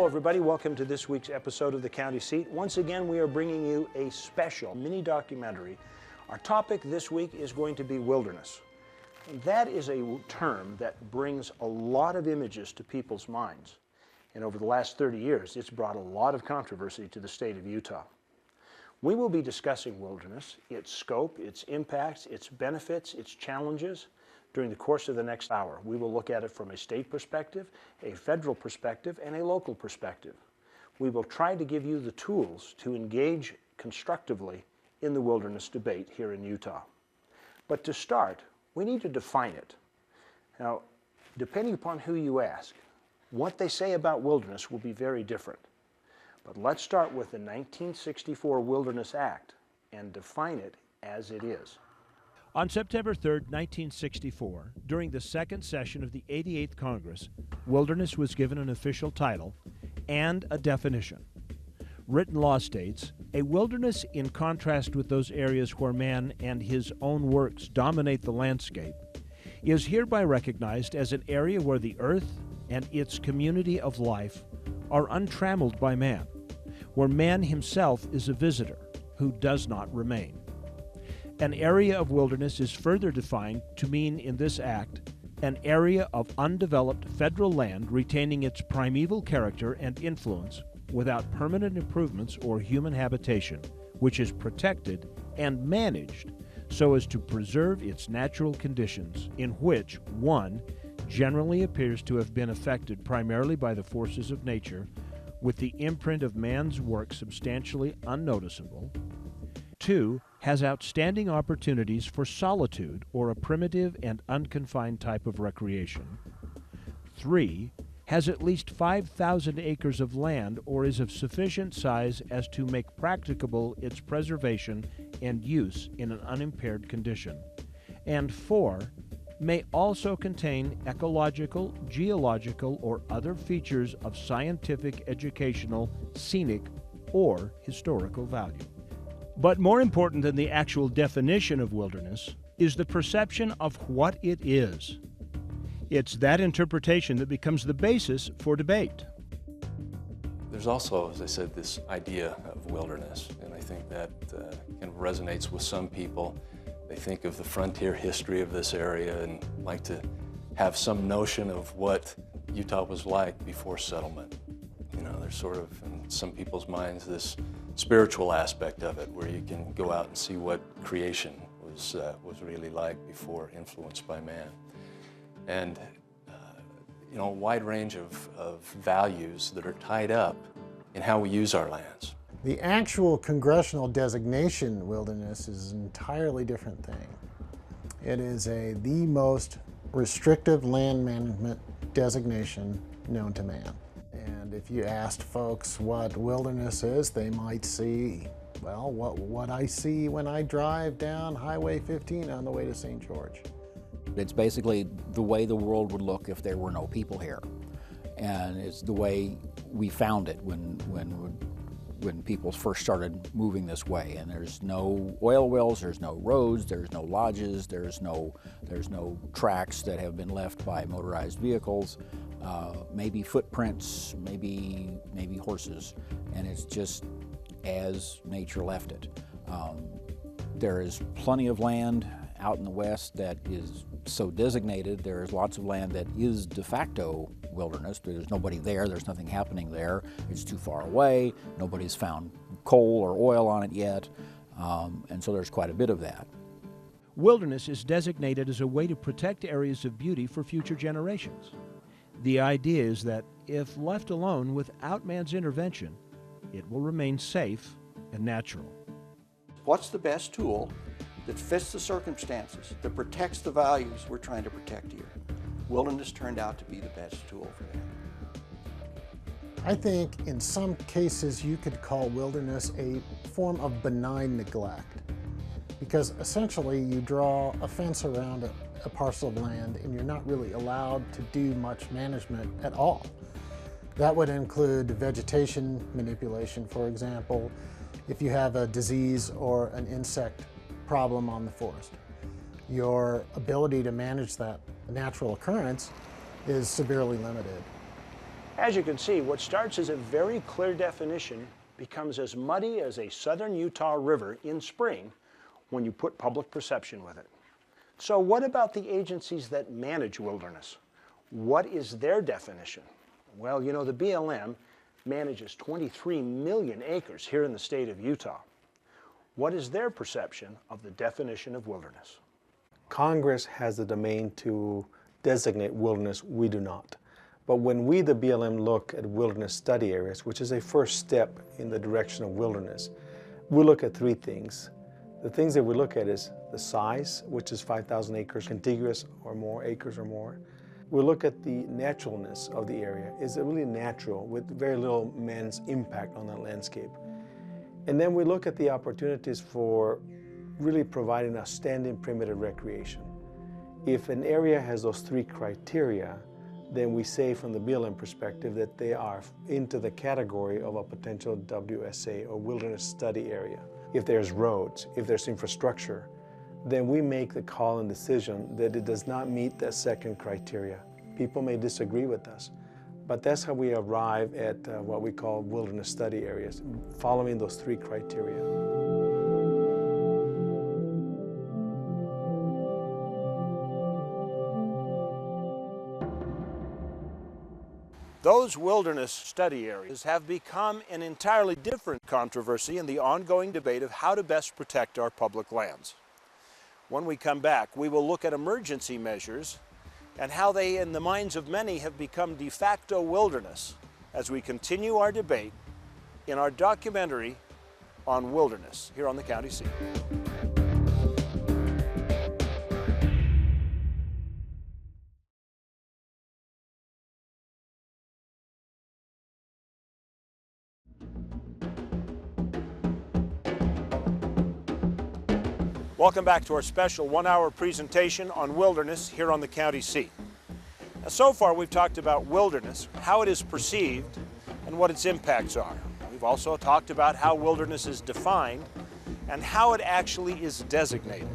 everybody. Welcome to this week's episode of The County Seat. Once again, we are bringing you a special mini documentary. Our topic this week is going to be wilderness. That is a term that brings a lot of images to people's minds. And over the last 30 years, it's brought a lot of controversy to the state of Utah. We will be discussing wilderness, its scope, its impacts, its benefits, its challenges. During the course of the next hour, we will look at it from a state perspective, a federal perspective, and a local perspective. We will try to give you the tools to engage constructively in the wilderness debate here in Utah. But to start, we need to define it. Now, depending upon who you ask, what they say about wilderness will be very different. But let's start with the 1964 Wilderness Act and define it as it is. On September 3, 1964, during the second session of the 88th Congress, wilderness was given an official title and a definition. Written law states, a wilderness in contrast with those areas where man and his own works dominate the landscape, is hereby recognized as an area where the earth and its community of life are untrammeled by man, where man himself is a visitor who does not remain. An area of wilderness is further defined to mean in this act an area of undeveloped federal land retaining its primeval character and influence without permanent improvements or human habitation, which is protected and managed so as to preserve its natural conditions, in which, one, generally appears to have been affected primarily by the forces of nature, with the imprint of man's work substantially unnoticeable. Two, has outstanding opportunities for solitude or a primitive and unconfined type of recreation. Three, has at least 5,000 acres of land or is of sufficient size as to make practicable its preservation and use in an unimpaired condition. And four, may also contain ecological, geological, or other features of scientific, educational, scenic, or historical value. But more important than the actual definition of wilderness is the perception of what it is. It's that interpretation that becomes the basis for debate. There's also, as I said, this idea of wilderness, and I think that kind of resonates with some people. They think of the frontier history of this area and like to have some notion of what Utah was like before settlement. You know, there's sort of, in some people's minds, this spiritual aspect of it, where you can go out and see what creation was really like before influenced by man. And you know, a wide range of values that are tied up in how we use our lands. The actual congressional designation wilderness is an entirely different thing. It is the most restrictive land management designation known to man. And if you asked folks what wilderness is, they might see, well, what I see when I drive down Highway 15 on the way to St. George. It's basically the way the world would look if there were no people here. And it's the way we found it when people first started moving this way. And there's no oil wells, there's no roads, there's no lodges, there's no tracks that have been left by motorized vehicles. Maybe footprints, maybe horses, and it's just as nature left it. There is plenty of land out in the west that is so designated. There's lots of land that is de facto wilderness. There's nobody there, there's nothing happening there. It's too far away, nobody's found coal or oil on it yet, and so there's quite a bit of that. Wilderness is designated as a way to protect areas of beauty for future generations. The idea is that if left alone without man's intervention, it will remain safe and natural. What's the best tool that fits the circumstances, that protects the values we're trying to protect here? Wilderness turned out to be the best tool for that. I think in some cases you could call wilderness a form of benign neglect, because essentially you draw a fence around a parcel of land and you're not really allowed to do much management at all. That would include vegetation manipulation, for example, if you have a disease or an insect problem on the forest. Your ability to manage that natural occurrence is severely limited. As you can see, what starts as a very clear definition becomes as muddy as a southern Utah river in spring when you put public perception with it. So what about the agencies that manage wilderness? What is their definition? Well, you know, the BLM manages 23 million acres here in the state of Utah. What is their perception of the definition of wilderness? Congress has the domain to designate wilderness, we do not. But when we, the BLM, look at wilderness study areas, which is a first step in the direction of wilderness, we look at three things. The things that we look at is the size, which is 5,000 acres contiguous or more, acres or more. We look at the naturalness of the area. Is it really natural with very little man's impact on that landscape? And then we look at the opportunities for really providing outstanding primitive recreation. If an area has those three criteria, then we say from the BLM perspective that they are into the category of a potential WSA or wilderness study area. If there's roads, if there's infrastructure, then we make the call and decision that it does not meet that second criteria. People may disagree with us, but that's how we arrive at what we call wilderness study areas, following those three criteria. Those wilderness study areas have become an entirely different controversy in the ongoing debate of how to best protect our public lands. When we come back, we will look at emergency measures and how they, in the minds of many, have become de facto wilderness as we continue our debate in our documentary on wilderness here on the County Seat. Welcome back to our special one-hour presentation on wilderness here on the County Seat. Now, so far we've talked about wilderness, how it is perceived, and what its impacts are. We've also talked about how wilderness is defined and how it actually is designated.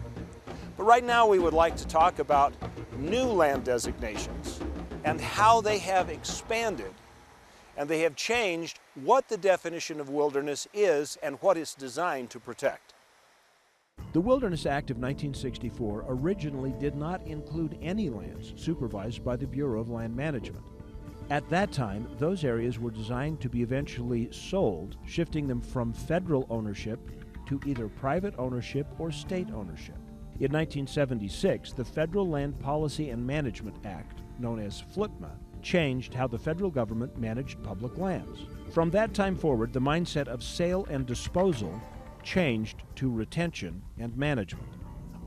But right now we would like to talk about new land designations and how they have expanded and they have changed what the definition of wilderness is and what it's designed to protect. The Wilderness Act of 1964 originally did not include any lands supervised by the Bureau of Land Management. At that time, those areas were designed to be eventually sold, shifting them from federal ownership to either private ownership or state ownership. In 1976, the Federal Land Policy and Management Act, known as FLPMA, changed how the federal government managed public lands. From that time forward, the mindset of sale and disposal changed to retention and management.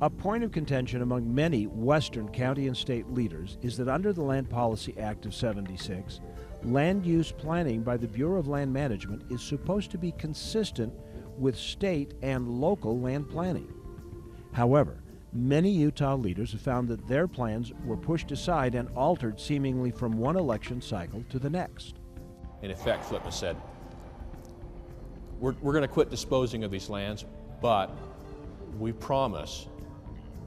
A point of contention among many Western county and state leaders is that under the Land Policy Act of 76, land use planning by the Bureau of Land Management is supposed to be consistent with state and local land planning. However, many Utah leaders have found that their plans were pushed aside and altered seemingly from one election cycle to the next. In effect, FLPMA said, we're going to quit disposing of these lands, but we promise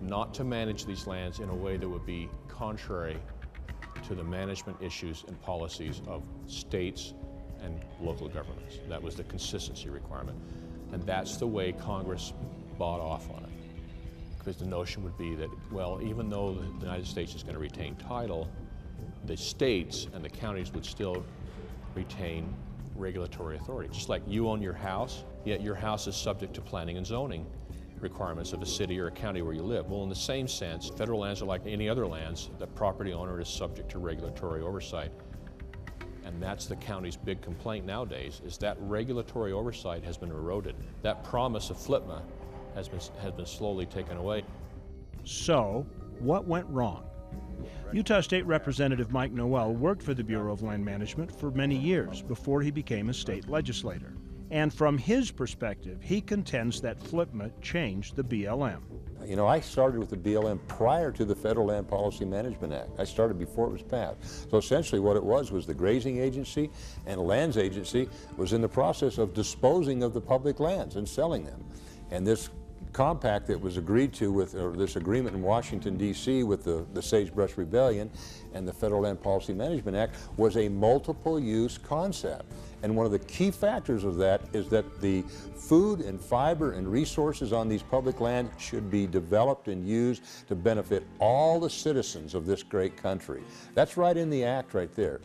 not to manage these lands in a way that would be contrary to the management issues and policies of states and local governments. That was the consistency requirement. And that's the way Congress bought off on it. Because the notion would be that, well, even though the United States is going to retain title, the states and the counties would still retain regulatory authority. Just like you own your house, yet your house is subject to planning and zoning requirements of a city or a county where you live. Well, in the same sense, federal lands are like any other lands. The property owner is subject to regulatory oversight. And that's the county's big complaint nowadays, is that regulatory oversight has been eroded. That promise of FLPMA has been slowly taken away. So, what went wrong? Utah State Representative Mike Noel worked for the Bureau of Land Management for many years before he became a state legislator. And from his perspective, he contends that FLPMA changed the BLM. You know, I started with the BLM prior to the Federal Land Policy Management Act. I started before it was passed. So essentially what it was the grazing agency and lands agency was in the process of disposing of the public lands and selling them. And this compact that was agreed to with, or this agreement in Washington, D.C. with the Sagebrush Rebellion and the Federal Land Policy Management Act was a multiple use concept. And one of the key factors of that is that the food and fiber and resources on these public lands should be developed and used to benefit all the citizens of this great country. That's right in the act right there.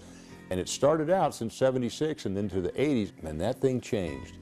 And it started out since '76 and into the '80s, and that thing changed.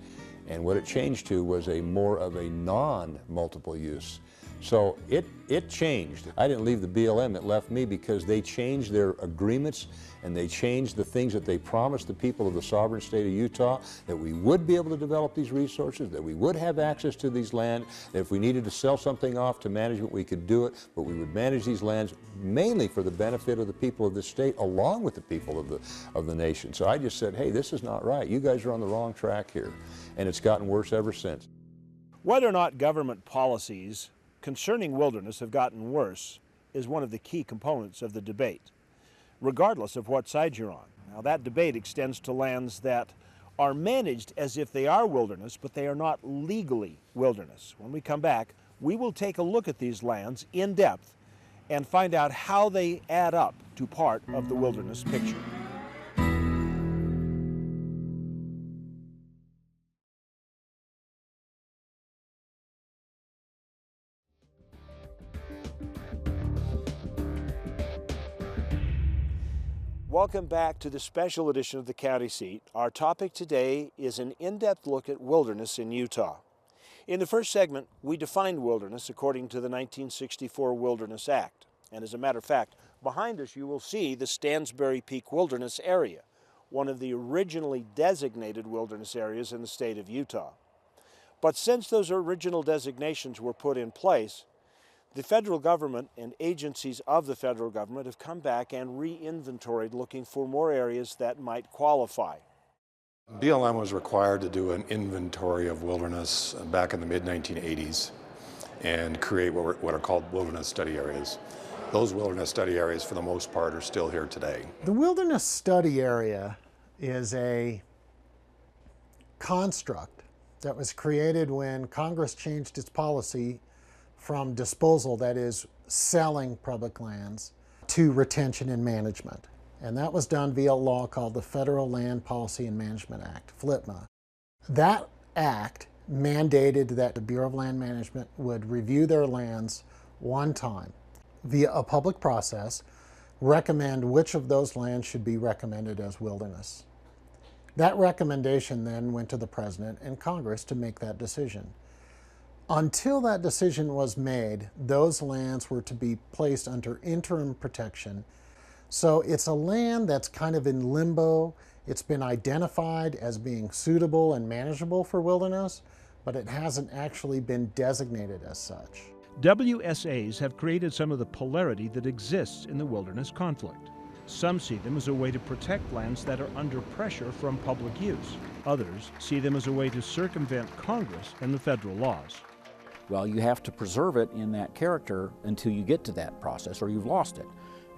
And what it changed to was a more of a non-multiple use. So it changed. I didn't leave the BLM, it left me, because they changed their agreements and they changed the things that they promised the people of the sovereign state of Utah, that we would be able to develop these resources, that we would have access to these lands, that if we needed to sell something off to management, we could do it, but we would manage these lands mainly for the benefit of the people of the state, along with the people of the nation. So I just said, hey, this is not right. You guys are on the wrong track here. And it's gotten worse ever since. Whether or not government policies concerning wilderness have gotten worse is one of the key components of the debate, regardless of what side you're on. Now, that debate extends to lands that are managed as if they are wilderness, but they are not legally wilderness. When we come back, we will take a look at these lands in depth and find out how they add up to part of the wilderness picture. Welcome back to the special edition of the County Seat. Our topic today is an in-depth look at wilderness in Utah. In the first segment, we defined wilderness according to the 1964 Wilderness Act. And as a matter of fact, behind us you will see the Stansbury Peak Wilderness Area, one of the originally designated wilderness areas in the state of Utah. But since those original designations were put in place, the federal government and agencies of the federal government have come back and re-inventoried, looking for more areas that might qualify. BLM was required to do an inventory of wilderness back in the mid-1980s and create what are called wilderness study areas. Those wilderness study areas, for the most part, are still here today. The wilderness study area is a construct that was created when Congress changed its policy from disposal, that is, selling public lands, to retention and management. And that was done via a law called the Federal Land Policy and Management Act, FLPMA. That act mandated that the Bureau of Land Management would review their lands one time via a public process, recommend which of those lands should be recommended as wilderness. That recommendation then went to the President and Congress to make that decision. Until that decision was made, those lands were to be placed under interim protection. So it's a land that's kind of in limbo. It's been identified as being suitable and manageable for wilderness, but it hasn't actually been designated as such. WSAs have created some of the polarity that exists in the wilderness conflict. Some see them as a way to protect lands that are under pressure from public use. Others see them as a way to circumvent Congress and the federal laws. Well, you have to preserve it in that character until you get to that process, or you've lost it.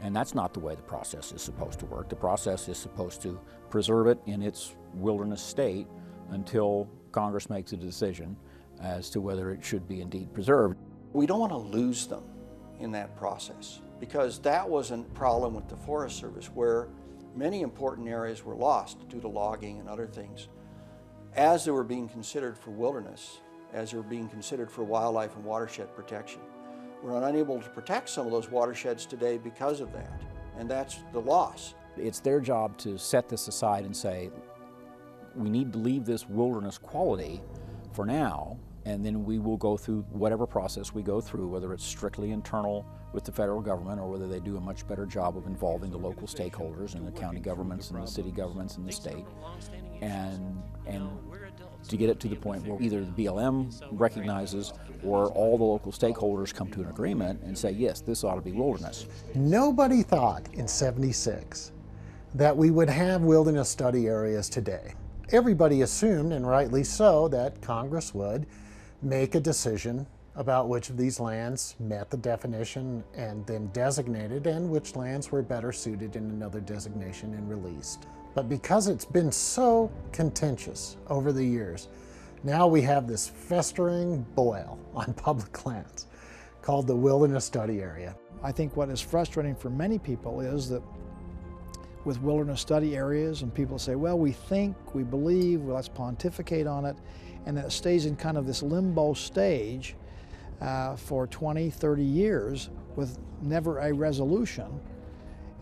And that's not the way the process is supposed to work. The process is supposed to preserve it in its wilderness state until Congress makes a decision as to whether it should be indeed preserved. We don't want to lose them in that process, because that was a problem with the Forest Service, where many important areas were lost due to logging and other things as they were being considered for wilderness, as they were being considered for wildlife and watershed protection. We're unable to protect some of those watersheds today because of that, and that's the loss. It's their job to set this aside and say, we need to leave this wilderness quality for now, and then we will go through whatever process we go through, whether it's strictly internal with the federal government or whether they do a much better job of involving the local stakeholders and the county governments and the city governments and the state, and to get it to the point where either the BLM recognizes or all the local stakeholders come to an agreement and say, yes, this ought to be wilderness. Nobody thought in '76 that we would have wilderness study areas today. Everybody assumed, and rightly so, that Congress would make a decision about which of these lands met the definition and then designated, and which lands were better suited in another designation and released. But because it's been so contentious over the years, Now we have this festering boil on public lands called the Wilderness Study Area. I think what is frustrating for many people is that with wilderness study areas, and people say, well, we think, we believe, well, let's pontificate on it, and it stays in kind of this limbo stage for 20, 30 years with never a resolution.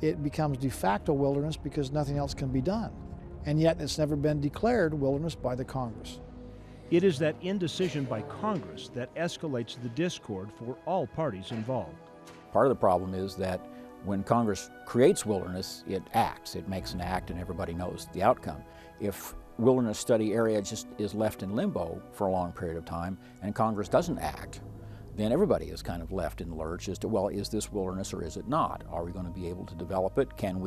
It becomes de facto wilderness because nothing else can be done. And yet it's never been declared wilderness by the Congress. It is that indecision by Congress that escalates the discord for all parties involved. Part of the problem is that when Congress creates wilderness, it acts. It makes an act and everybody knows the outcome. If wilderness study area just is left in limbo for a long period of time and Congress doesn't act, then everybody is kind of left in the lurch as to, well, is this wilderness or is it not? Are we going to be able to develop it? Can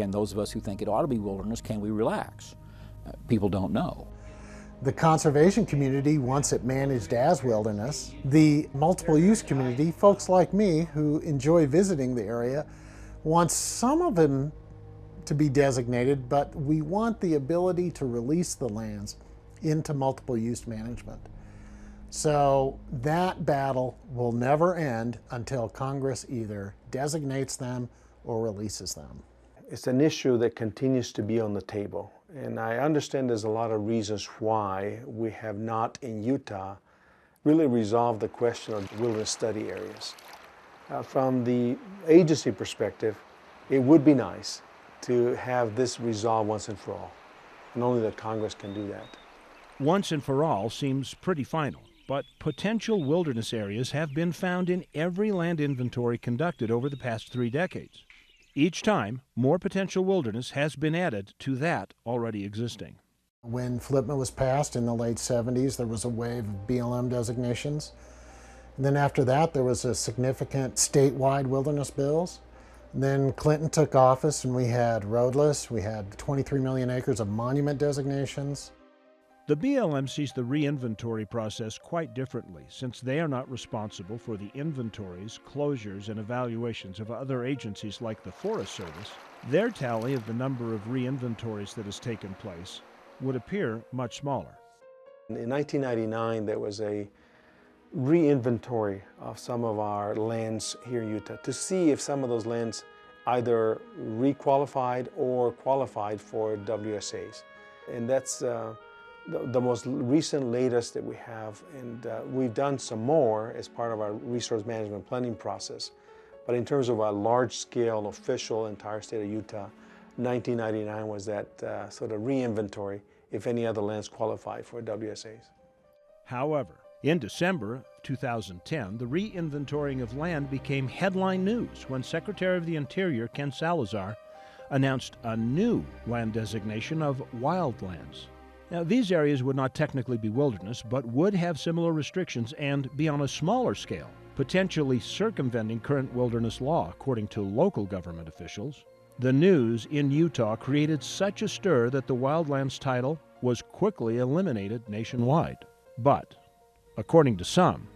those of us who think it ought to be wilderness, can we relax? People don't know. The conservation community wants it managed as wilderness. The multiple use community, folks like me who enjoy visiting the area, wants some of them to be designated, but we want the ability to release the lands into multiple use management. So that battle will never end until Congress either designates them or releases them. It's an issue that continues to be on the table. And I understand there's a lot of reasons why we have not in Utah really resolved the question of wilderness study areas. From the agency perspective, it would be nice to have this resolved once and for all, and only that Congress can do that. Once and for all seems pretty final, but potential wilderness areas have been found in every land inventory conducted over the past 3 decades. Each time, more potential wilderness has been added to that already existing. When FLPMA was passed in the late 70s, there was a wave of BLM designations. And then after that, there was a significant statewide wilderness bills. And then Clinton took office and we had roadless, we had 23 million acres of monument designations. The BLM sees the re-inventory process quite differently, since they are not responsible for the inventories, closures, and evaluations of other agencies like the Forest Service. Their tally of the number of re-inventories that has taken place would appear much smaller. In 1999, there was a re-inventory of some of our lands here in Utah to see if some of those lands either re-qualified or qualified for WSAs. And that's the most recent, latest that we have, and we've done some more as part of our resource management planning process. But in terms of a large-scale, official, entire state of Utah, 1999 was that sort of re-inventory, if any other lands qualify for WSAs. However, in December 2010, the re-inventorying of land became headline news when Secretary of the Interior Ken Salazar announced a new land designation of wildlands. Now, these areas would not technically be wilderness, but would have similar restrictions and be on a smaller scale, potentially circumventing current wilderness law, according to local government officials. The news in Utah created such a stir that the wildlands title was quickly eliminated nationwide. But, according to some,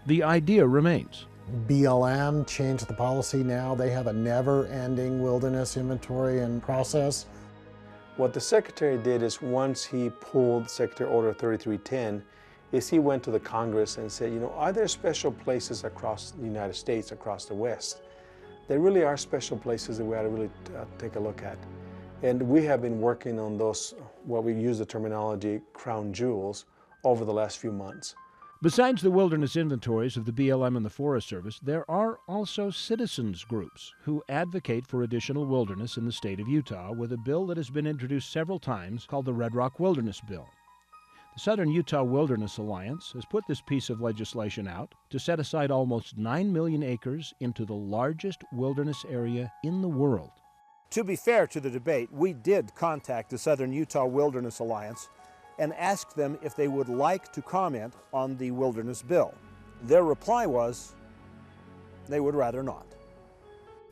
the idea remains. BLM changed the policy now. They have a never-ending wilderness inventory and process. What the Secretary did is, once he pulled Secretary Order 3310, is he went to the Congress and said, are there special places across the United States, across the West? There really are special places that we ought to really take a look at. And we have been working on those, what we use the terminology, crown jewels, over the last few months. Besides the wilderness inventories of the BLM and the Forest Service, there are also citizens groups who advocate for additional wilderness in the state of Utah with a bill that has been introduced several times called the Red Rock Wilderness Bill. The Southern Utah Wilderness Alliance has put this piece of legislation out to set aside almost 9 million acres into the largest wilderness area in the world. To be fair to the debate, we did contact the Southern Utah Wilderness Alliance and asked them if they would like to comment on the wilderness bill. Their reply was they would rather not.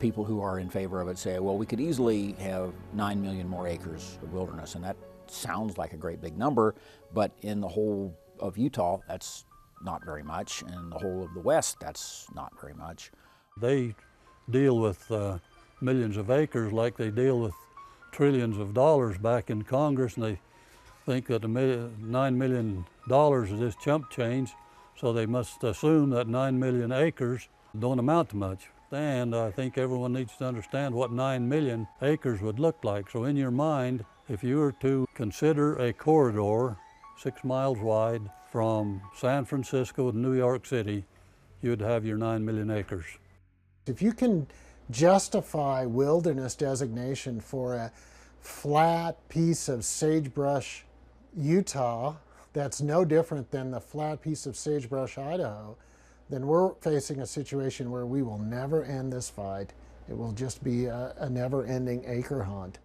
People who are in favor of it say, well, we could easily have 9 million more acres of wilderness, and that sounds like a great big number, but in the whole of Utah, that's not very much. In the whole of the West, that's not very much. They deal with millions of acres like they deal with trillions of dollars back in Congress, and think that $9 million is this chump change, so they must assume that 9 million acres don't amount to much. And I think everyone needs to understand what 9 million acres would look like. So in your mind, if you were to consider a corridor 6 miles wide from San Francisco to New York City, you'd have your 9 million acres. If you can justify wilderness designation for a flat piece of sagebrush, Utah, that's no different than the flat piece of sagebrush, Idaho, then we're facing a situation where we will never end this fight. It will just be a never-ending acre hunt.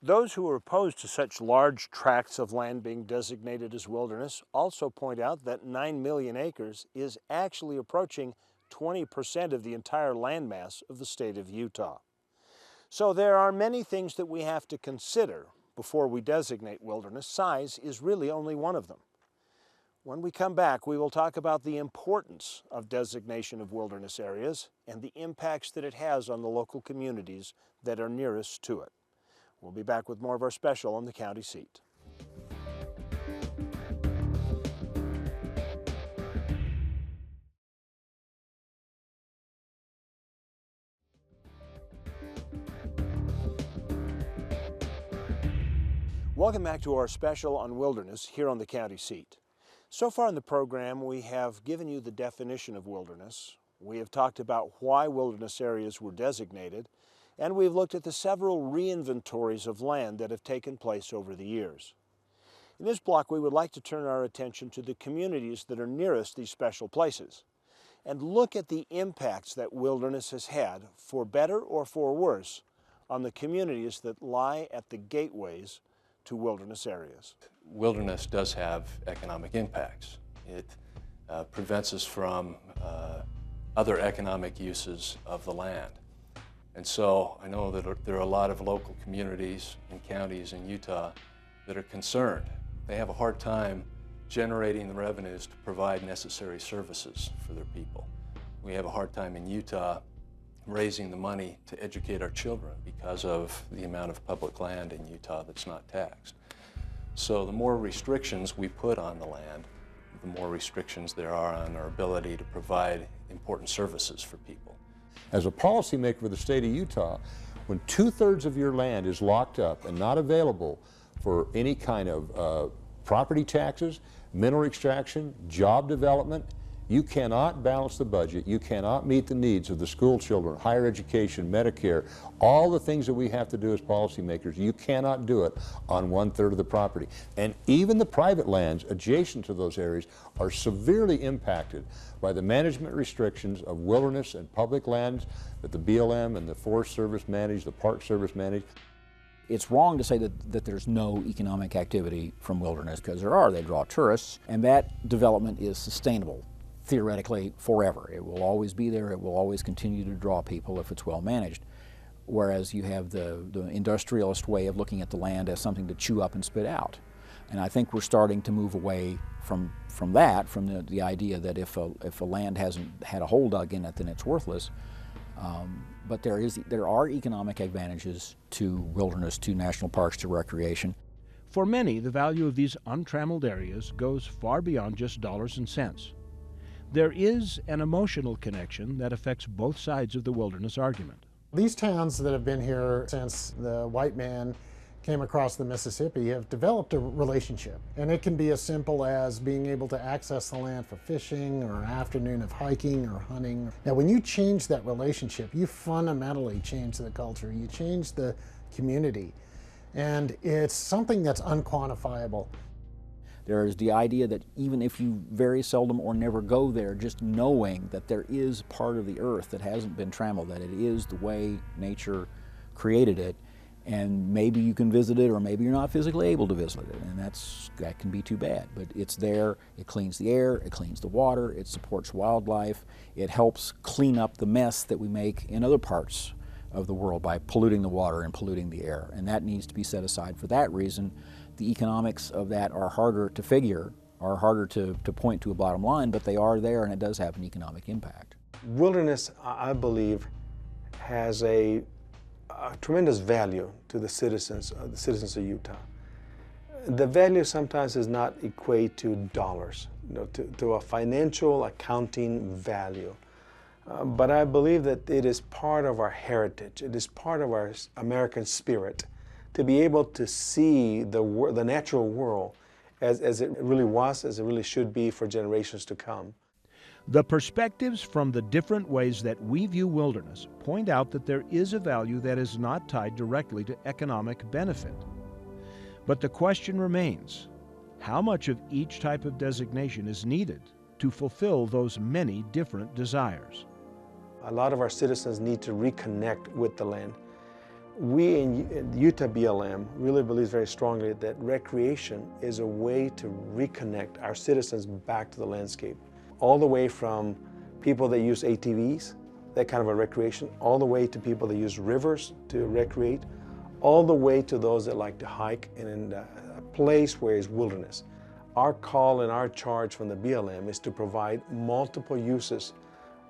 Those who are opposed to such large tracts of land being designated as wilderness also point out that 9 million acres is actually approaching 20% of the entire landmass of the state of Utah. So there are many things that we have to consider before we designate wilderness. Size is really only one of them. When we come back, we will talk about the importance of designation of wilderness areas and the impacts that it has on the local communities that are nearest to it. We'll be back with more of our special on the county seat. Welcome back to our special on wilderness here on the county seat. So far in the program, we have given you the definition of wilderness. We have talked about why wilderness areas were designated, and we've looked at the several reinventories of land that have taken place over the years. In this block, we would like to turn our attention to the communities that are nearest these special places and look at the impacts that wilderness has had, for better or for worse, on the communities that lie at the gateways to wilderness areas. Wilderness does have economic impacts. It prevents us from other economic uses of the land. And so I know that there are a lot of local communities and counties in Utah that are concerned. They have a hard time generating the revenues to provide necessary services for their people. We have a hard time in Utah raising the money to educate our children because of the amount of public land in Utah that's not taxed. So the more restrictions we put on the land, the more restrictions there are on our ability to provide important services for people. As a policymaker for the state of Utah, when 2/3 of your land is locked up and not available for any kind of property taxes, mineral extraction, job development, you cannot balance the budget. You cannot meet the needs of the school children, higher education, Medicare, all the things that we have to do as policymakers. You cannot do it on 1/3 of the property. And even the private lands adjacent to those areas are severely impacted by the management restrictions of wilderness and public lands that the BLM and the Forest Service manage, the Park Service manage. It's wrong to say that there's no economic activity from wilderness, because there are. They draw tourists, and that development is sustainable theoretically forever. It will always be there. It will always continue to draw people if it's well managed. Whereas you have the industrialist way of looking at the land as something to chew up and spit out. And I think we're starting to move away from that, from the idea that if a land hasn't had a hole dug in it, then it's worthless. But there are economic advantages to wilderness, to national parks, to recreation. For many, the value of these untrammeled areas goes far beyond just dollars and cents. There is an emotional connection that affects both sides of the wilderness argument. These towns that have been here since the white man came across the Mississippi have developed a relationship. And it can be as simple as being able to access the land for fishing or an afternoon of hiking or hunting. Now, when you change that relationship, you fundamentally change the culture. You change the community. And it's something that's unquantifiable. There is the idea that even if you very seldom or never go there, just knowing that there is part of the earth that hasn't been trammeled, that it is the way nature created it, and maybe you can visit it or maybe you're not physically able to visit it, and that can be too bad. But it's there, it cleans the air, it cleans the water, it supports wildlife, it helps clean up the mess that we make in other parts of the world by polluting the water and polluting the air, and that needs to be set aside for that reason. The economics of that are harder to figure, are harder to point to a bottom line, but they are there, and it does have an economic impact. Wilderness, I believe, has a tremendous value to the citizens of Utah. The value sometimes does not equate to dollars, to a financial accounting value. But I believe that it is part of our heritage. It is part of our American spirit to be able to see the natural world as it really was, as it really should be for generations to come. The perspectives from the different ways that we view wilderness point out that there is a value that is not tied directly to economic benefit. But the question remains, how much of each type of designation is needed to fulfill those many different desires? A lot of our citizens need to reconnect with the land. We in Utah BLM really believe very strongly that recreation is a way to reconnect our citizens back to the landscape. All the way from people that use ATVs, that kind of a recreation, all the way to people that use rivers to recreate, all the way to those that like to hike and in a place where is wilderness. Our call and our charge from the BLM is to provide multiple uses,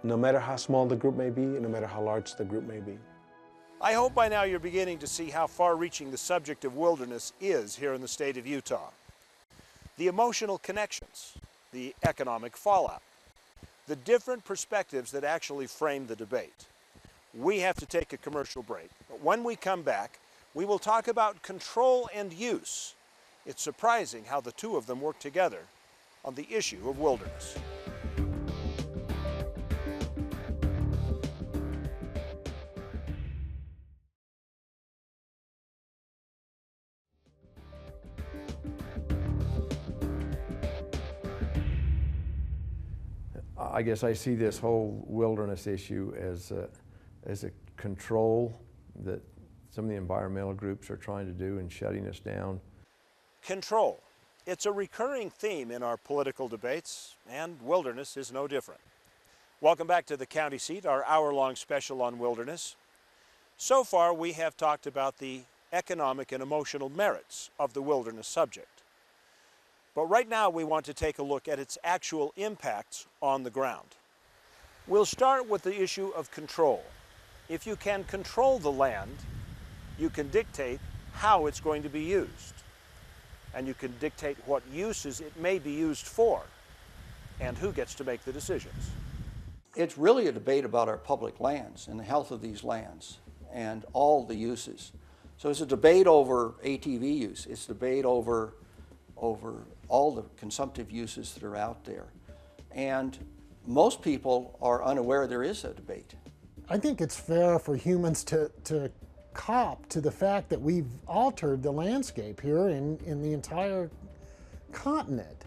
no matter how small the group may be and no matter how large the group may be. I hope by now you're beginning to see how far-reaching the subject of wilderness is here in the state of Utah. The emotional connections, the economic fallout, the different perspectives that actually frame the debate. We have to take a commercial break, but when we come back, we will talk about control and use. It's surprising how the two of them work together on the issue of wilderness. I guess I see this whole wilderness issue as a control that some of the environmental groups are trying to do in shutting us down. Control. It's a recurring theme in our political debates, and wilderness is no different. Welcome back to the County Seat, our hour-long special on wilderness. So far, we have talked about the economic and emotional merits of the wilderness subject. But right now, we want to take a look at its actual impacts on the ground. We'll start with the issue of control. If you can control the land, you can dictate how it's going to be used. And you can dictate what uses it may be used for, and who gets to make the decisions. It's really a debate about our public lands and the health of these lands and all the uses. So it's a debate over ATV use. It's a debate over all the consumptive uses that are out there. And most people are unaware there is a debate. I think it's fair for humans to cop to the fact that we've altered the landscape here in the entire continent.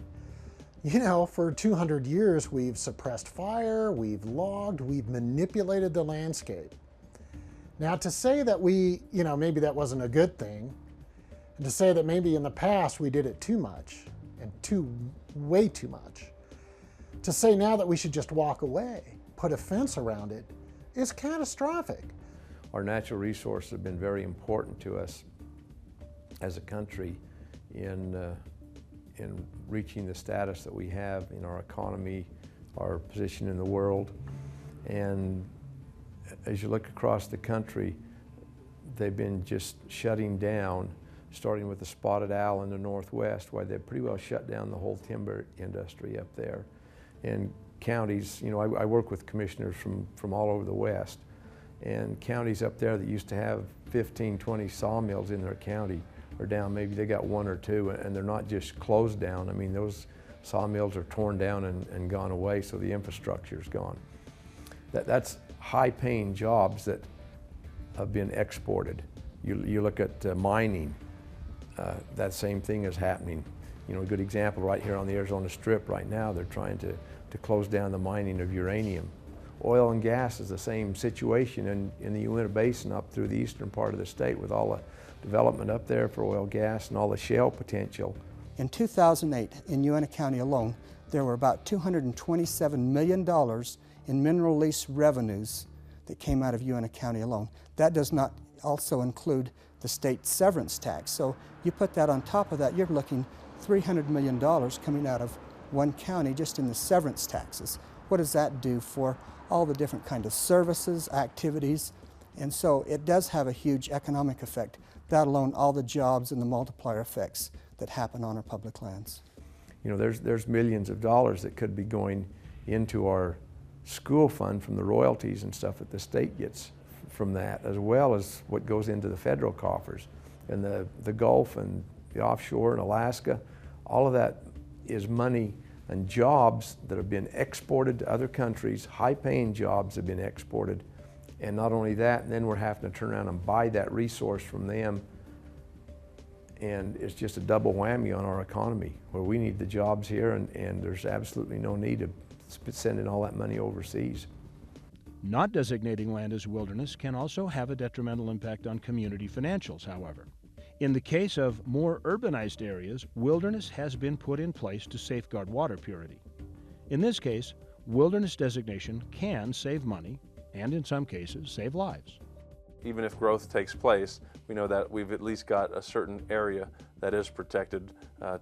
You know, for 200 years we've suppressed fire, we've logged, we've manipulated the landscape. Now to say that maybe that wasn't a good thing, and to say that maybe in the past we did it too much, and way too much, to say now that we should just walk away, put a fence around it, is catastrophic. Our natural resources have been very important to us as a country in reaching the status that we have in our economy, our position in the world. And as you look across the country, they've been just shutting down, starting with the spotted owl in the northwest, where they've pretty well shut down the whole timber industry up there. And counties, I work with commissioners from all over the West, and counties up there that used to have 15, 20 sawmills in their county are down, maybe they got one or two, and they're not just closed down. I mean, those sawmills are torn down and gone away, so the infrastructure's gone. That's high-paying jobs that have been exported. You look at mining, that same thing is happening. A good example right here on the Arizona Strip right now, they're trying to close down the mining of uranium. Oil and gas is the same situation in the Uinta Basin up through the eastern part of the state with all the development up there for oil, gas, and all the shale potential. In 2008, in Uinta County alone, there were about $227 million in mineral lease revenues that came out of Uinta County alone. That does not also include the state severance tax. So you put that on top of that, you're looking $300 million coming out of one county just in the severance taxes. What does that do for all the different kinds of services, activities? And so it does have a huge economic effect, that alone, all the jobs and the multiplier effects that happen on our public lands. You know, there's millions of dollars that could be going into our school fund from the royalties and stuff that the state gets from that, as well as what goes into the federal coffers. And the Gulf and the offshore in Alaska, all of that is money and jobs that have been exported to other countries, high-paying jobs have been exported. And not only that, and then we're having to turn around and buy that resource from them. And it's just a double whammy on our economy, where we need the jobs here, and there's absolutely no need of sending all that money overseas. Not designating land as wilderness can also have a detrimental impact on community financials, however. In the case of more urbanized areas, wilderness has been put in place to safeguard water purity. In this case, wilderness designation can save money and, in some cases, save lives. Even if growth takes place, we know that we've at least got a certain area that is protected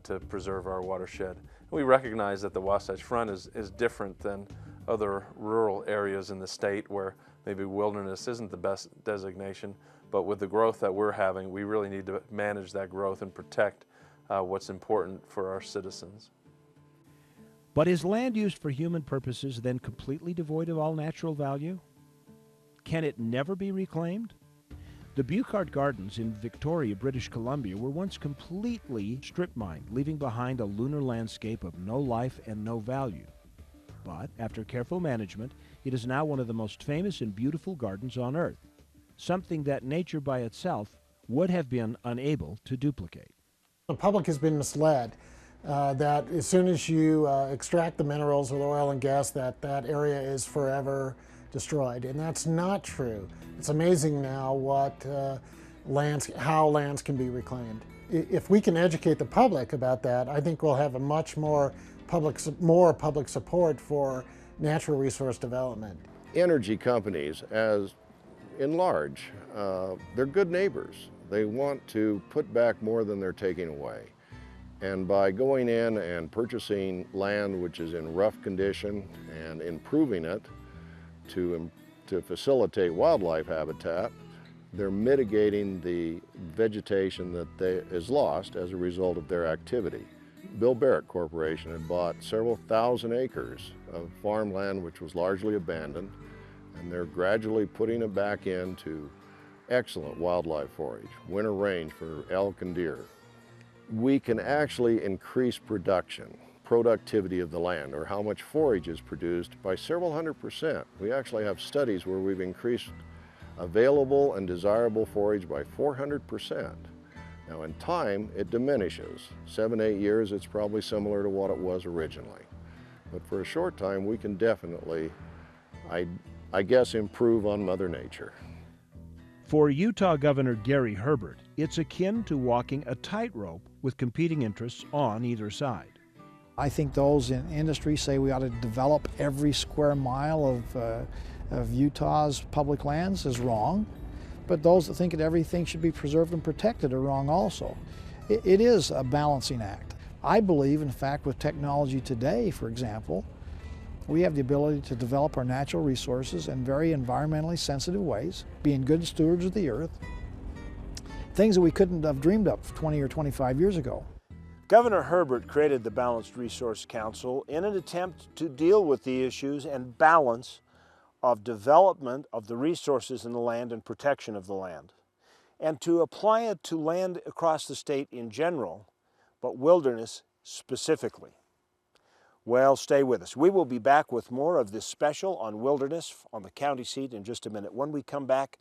to preserve our watershed. We recognize that the Wasatch Front is different than other rural areas in the state where maybe wilderness isn't the best designation, but with the growth that we're having, we really need to manage that growth and protect what's important for our citizens. But is land used for human purposes then completely devoid of all natural value? Can it never be reclaimed? The Buckhart Gardens in Victoria, British Columbia were once completely strip mined, leaving behind a lunar landscape of no life and no value. But after careful management, it is now one of the most famous and beautiful gardens on Earth, something that nature by itself would have been unable to duplicate. The public has been misled that as soon as you extract the minerals or the oil and gas, that area is forever destroyed, and that's not true. It's amazing now what how lands can be reclaimed. If we can educate the public about that, I think we'll have a much more public support for natural resource development. Energy companies, as in large, they're good neighbors. They want to put back more than they're taking away. And by going in and purchasing land which is in rough condition and improving it to facilitate wildlife habitat, they're mitigating the vegetation that is lost as a result of their activity. Bill Barrett Corporation had bought several thousand acres of farmland which was largely abandoned, and they're gradually putting it back into excellent wildlife forage, winter range for elk and deer. We can actually increase productivity of the land, or how much forage is produced, by several 100%. We actually have studies where we've increased available and desirable forage by 400%. Now in time, it diminishes. 7-8 years, it's probably similar to what it was originally. But for a short time, we can definitely, I guess, improve on Mother Nature. For Utah Governor Gary Herbert, it's akin to walking a tightrope with competing interests on either side. I think those in industry say we ought to develop every square mile of Utah's public lands is wrong, but those that think that everything should be preserved and protected are wrong also. It is a balancing act. I believe, in fact, with technology today, for example, we have the ability to develop our natural resources in very environmentally sensitive ways, being good stewards of the earth, things that we couldn't have dreamed of 20 or 25 years ago. Governor Herbert created the Balanced Resource Council in an attempt to deal with the issues and balance of development of the resources in the land and protection of the land, and to apply it to land across the state in general, but wilderness specifically. Well, stay with us. We will be back with more of this special on wilderness on the county seat in just a minute. When we come back,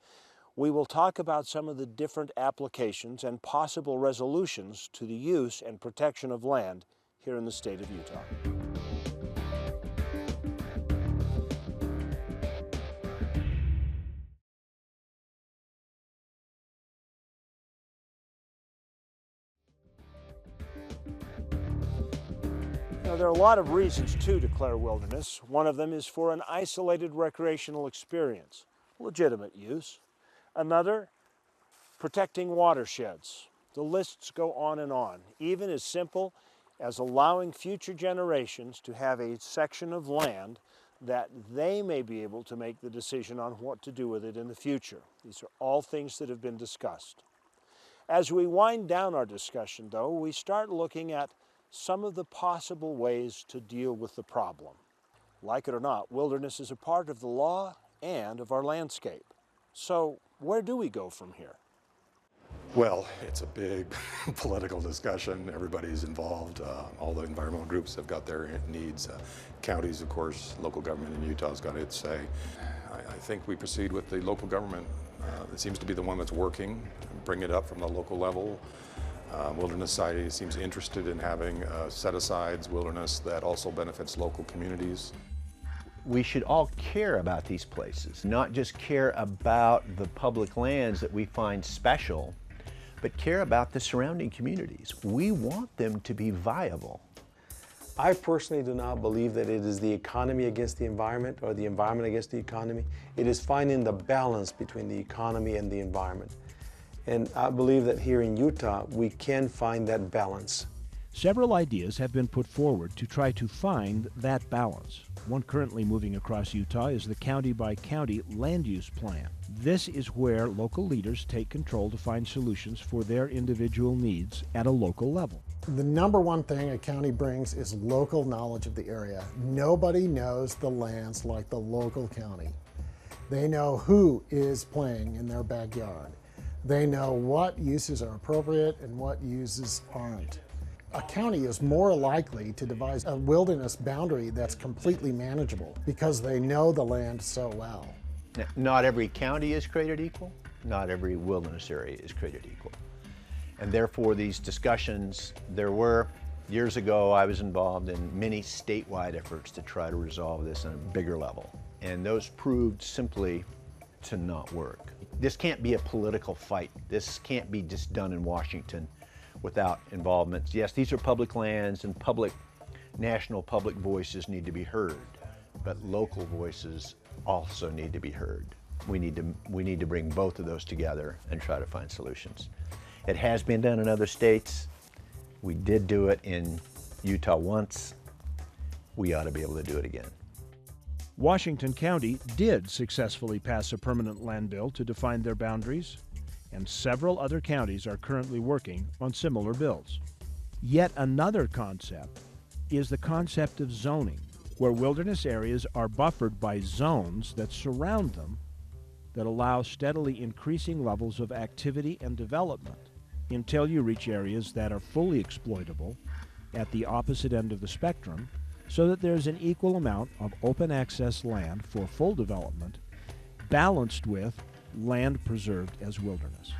we will talk about some of the different applications and possible resolutions to the use and protection of land here in the state of Utah. Now, there are a lot of reasons to declare wilderness. One of them is for an isolated recreational experience, legitimate use. Another, protecting watersheds. The lists go on and on, even as simple as allowing future generations to have a section of land that they may be able to make the decision on what to do with it in the future. These are all things that have been discussed. As we wind down our discussion, though, we start looking at some of the possible ways to deal with the problem. Like it or not, wilderness is a part of the law and of our landscape. So where do we go from here? Well, it's a big political discussion. Everybody's involved. All the environmental groups have got their needs. Counties, of course, local government in Utah's got its say. I think we proceed with the local government. It seems to be the one that's working, bring it up from the local level. Wilderness Society seems interested in having set-asides wilderness that also benefits local communities. We should all care about these places, not just care about the public lands that we find special, but care about the surrounding communities. We want them to be viable. I personally do not believe that it is the economy against the environment or the environment against the economy. It is finding the balance between the economy and the environment. And I believe that here in Utah, we can find that balance. Several ideas have been put forward to try to find that balance. One currently moving across Utah is the county-by-county land use plan. This is where local leaders take control to find solutions for their individual needs at a local level. The number one thing a county brings is local knowledge of the area. Nobody knows the lands like the local county. They know who is playing in their backyard. They know what uses are appropriate and what uses aren't. A county is more likely to devise a wilderness boundary that's completely manageable because they know the land so well. Not every county is created equal. Not every wilderness area is created equal. And therefore these discussions, years ago I was involved in many statewide efforts to try to resolve this on a bigger level. And those proved simply to not work. This can't be a political fight. This can't be just done in Washington without involvement. Yes, these are public lands and national public voices need to be heard, but local voices also need to be heard. We need to bring both of those together and try to find solutions. It has been done in other states. We did do it in Utah once. We ought to be able to do it again. Washington County did successfully pass a permanent land bill to define their boundaries, and several other counties are currently working on similar bills. Yet another concept is the concept of zoning, where wilderness areas are buffered by zones that surround them that allow steadily increasing levels of activity and development until you reach areas that are fully exploitable at the opposite end of the spectrum, so that there's an equal amount of open access land for full development balanced with land preserved as wilderness.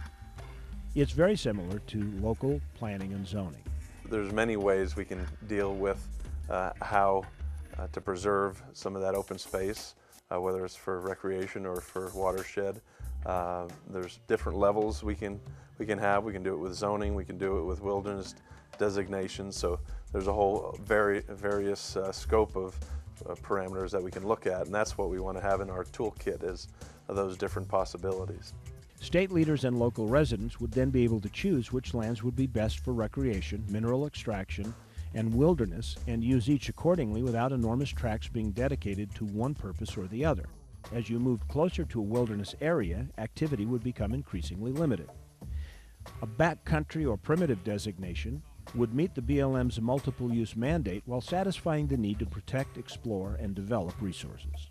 It's very similar to local planning and zoning. There's many ways we can deal with how to preserve some of that open space, whether it's for recreation or for watershed. There's different levels we can have. We can do it with zoning, we can do it with wilderness designations. So there's a whole various scope of parameters that we can look at, and that's what we want to have in our toolkit is those different possibilities. State leaders and local residents would then be able to choose which lands would be best for recreation, mineral extraction, and wilderness, and use each accordingly without enormous tracts being dedicated to one purpose or the other. As you moved closer to a wilderness area, activity would become increasingly limited. A backcountry or primitive designation would meet the BLM's multiple use mandate while satisfying the need to protect, explore, and develop resources.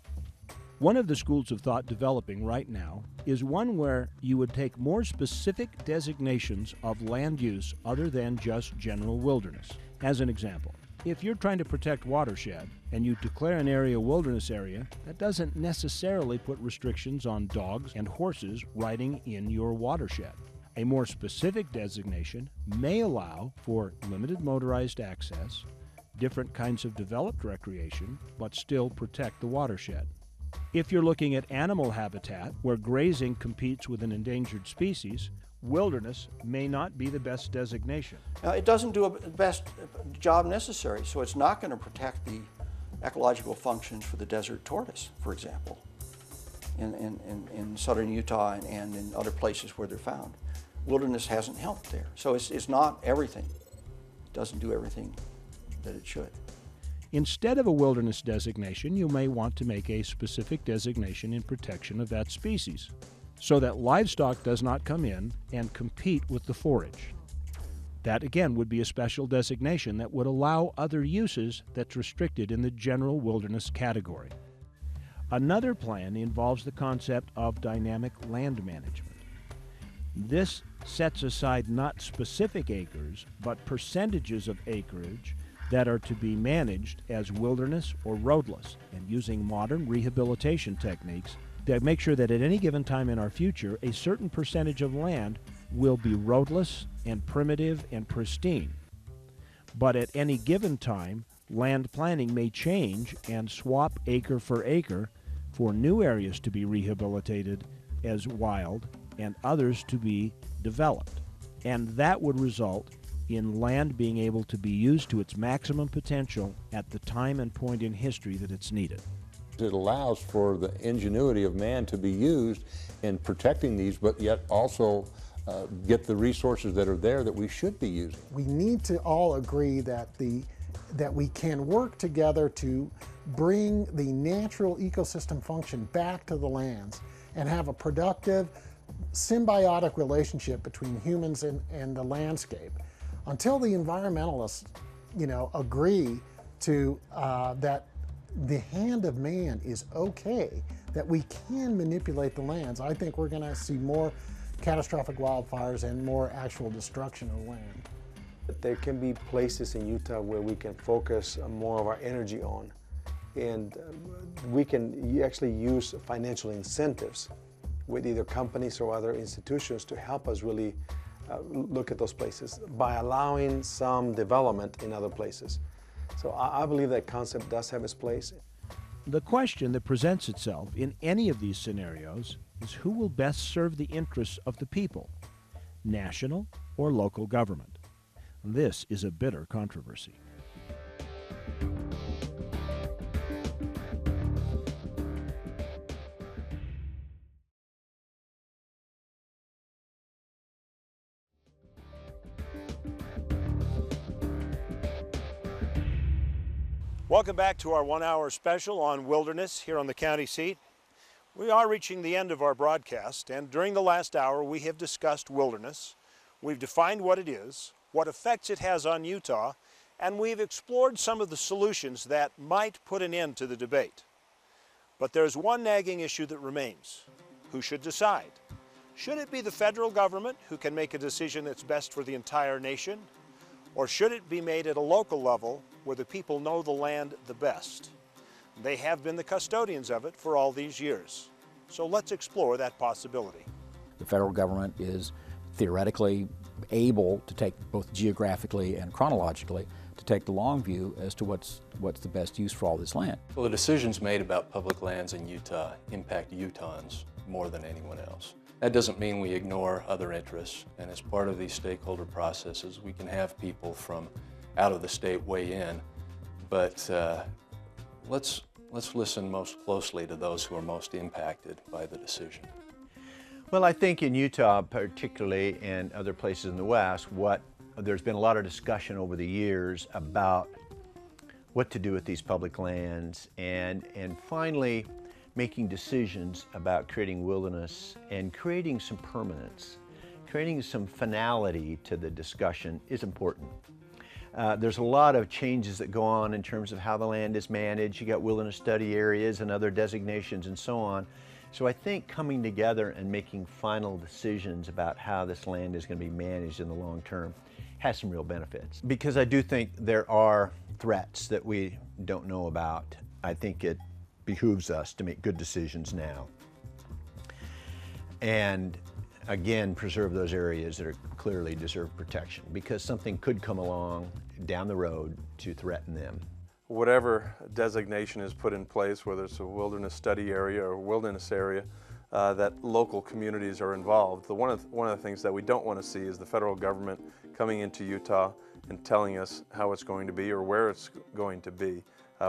One of the schools of thought developing right now is one where you would take more specific designations of land use other than just general wilderness. As an example, if you're trying to protect watershed and you declare an area a wilderness area, that doesn't necessarily put restrictions on dogs and horses riding in your watershed. A more specific designation may allow for limited motorized access, different kinds of developed recreation, but still protect the watershed. If you're looking at animal habitat, where grazing competes with an endangered species, wilderness may not be the best designation. Now, it doesn't do a best job necessary, so it's not going to protect the ecological functions for the desert tortoise, for example, in southern Utah and in other places where they're found. Wilderness hasn't helped there, so it's not everything. It doesn't do everything that it should. Instead of a wilderness designation, you may want to make a specific designation in protection of that species. so that livestock does not come in and compete with the forage. That again would be a special designation that would allow other uses that's restricted in the general wilderness category. Another plan involves the concept of dynamic land management. This sets aside not specific acres, but percentages of acreage that are to be managed as wilderness or roadless, and using modern rehabilitation techniques to make sure that at any given time in our future, a certain percentage of land will be roadless and primitive and pristine. But at any given time, land planning may change and swap acre for acre for new areas to be rehabilitated as wild and others to be developed. And that would result in land being able to be used to its maximum potential at the time and point in history that it's needed. It allows for the ingenuity of man to be used in protecting these, but yet also get the resources that are there that we should be using. We need to all agree that we can work together to bring the natural ecosystem function back to the lands and have a productive, symbiotic relationship between humans and the landscape. Until the environmentalists, agree to that the hand of man is okay, that we can manipulate the lands, I think we're going to see more catastrophic wildfires and more actual destruction of land. There can be places in Utah where we can focus more of our energy on, and we can actually use financial incentives with either companies or other institutions to help us really look at those places by allowing some development in other places. So I believe that concept does have its place. The question that presents itself in any of these scenarios is who will best serve the interests of the people, national or local government. This is a bitter controversy. Welcome back to our 1-hour special on wilderness here on the county seat. We are reaching the end of our broadcast, and during the last hour we have discussed wilderness. We've defined what it is, what effects it has on Utah, and we've explored some of the solutions that might put an end to the debate. But there's one nagging issue that remains. Who should decide? Should it be the federal government who can make a decision that's best for the entire nation? Or should it be made at a local level where the people know the land the best? They have been the custodians of it for all these years. So let's explore that possibility. The federal government is theoretically able to take, both geographically and chronologically, to take the long view as to what's the best use for all this land. Well, the decisions made about public lands in Utah impact Utahns more than anyone else. That doesn't mean we ignore other interests, and as part of these stakeholder processes, we can have people from out of the state weigh in, but let's listen most closely to those who are most impacted by the decision. Well, I think in Utah particularly, and other places in the West, there's been a lot of discussion over the years about what to do with these public lands, and finally making decisions about creating wilderness and creating some permanence, creating some finality to the discussion is important. There's a lot of changes that go on in terms of how the land is managed. You got wilderness study areas and other designations and so on. So I think coming together and making final decisions about how this land is going to be managed in the long term has some real benefits. Because I do think there are threats that we don't know about. I think it behooves us to make good decisions now. And again, preserve those areas that clearly deserve protection, because something could come along down the road to threaten them. Whatever designation is put in place, whether it's a wilderness study area or a wilderness area, that local communities are involved. One of the things that we don't want to see is the federal government coming into Utah and telling us how it's going to be or where it's going to be.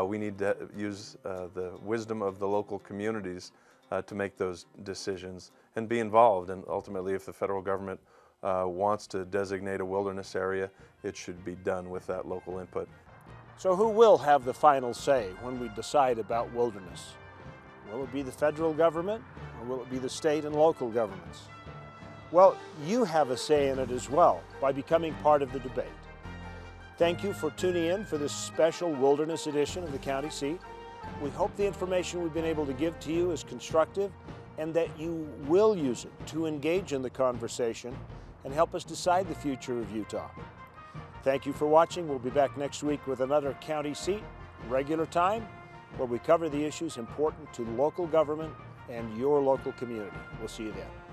We need to use the wisdom of the local communities to make those decisions and be involved. And ultimately, if the federal government wants to designate a wilderness area, it should be done with that local input. So who will have the final say when we decide about wilderness? Will it be the federal government Or will it be the state and local governments? Well, you have a say in it as well by becoming part of the debate. Thank you for tuning in for this special wilderness edition of the County Seat. We hope the information we've been able to give to you is constructive and that you will use it to engage in the conversation and help us decide the future of Utah. Thank you for watching. We'll be back next week with another County Seat, regular time, where we cover the issues important to local government and your local community. We'll see you then.